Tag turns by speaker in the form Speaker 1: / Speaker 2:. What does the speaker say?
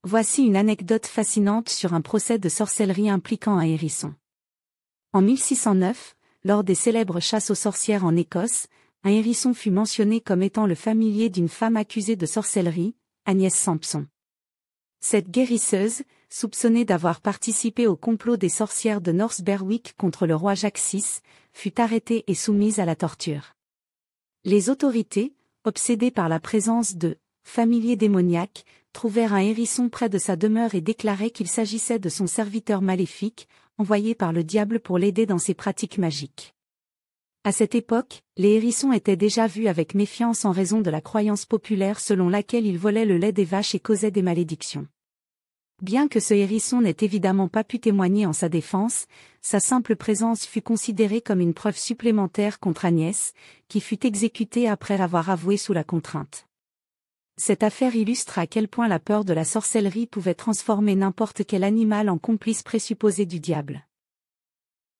Speaker 1: Voici une anecdote fascinante sur un procès de sorcellerie impliquant un hérisson. En 1609, lors des célèbres chasses aux sorcières en Écosse, un hérisson fut mentionné comme étant le familier d'une femme accusée de sorcellerie, Agnès Sampson. Cette guérisseuse, soupçonnée d'avoir participé au complot des sorcières de North Berwick contre le roi Jacques VI, fut arrêtée et soumise à la torture. Les autorités, obsédées par la présence de familiers démoniaques, trouvèrent un hérisson près de sa demeure et déclarèrent qu'il s'agissait de son serviteur maléfique, envoyé par le diable pour l'aider dans ses pratiques magiques. À cette époque, les hérissons étaient déjà vus avec méfiance en raison de la croyance populaire selon laquelle ils volaient le lait des vaches et causaient des malédictions. Bien que ce hérisson n'ait évidemment pas pu témoigner en sa défense, sa simple présence fut considérée comme une preuve supplémentaire contre Agnès, qui fut exécutée après avoir avoué sous la contrainte. Cette affaire illustre à quel point la peur de la sorcellerie pouvait transformer n'importe quel animal en complice présupposé du diable.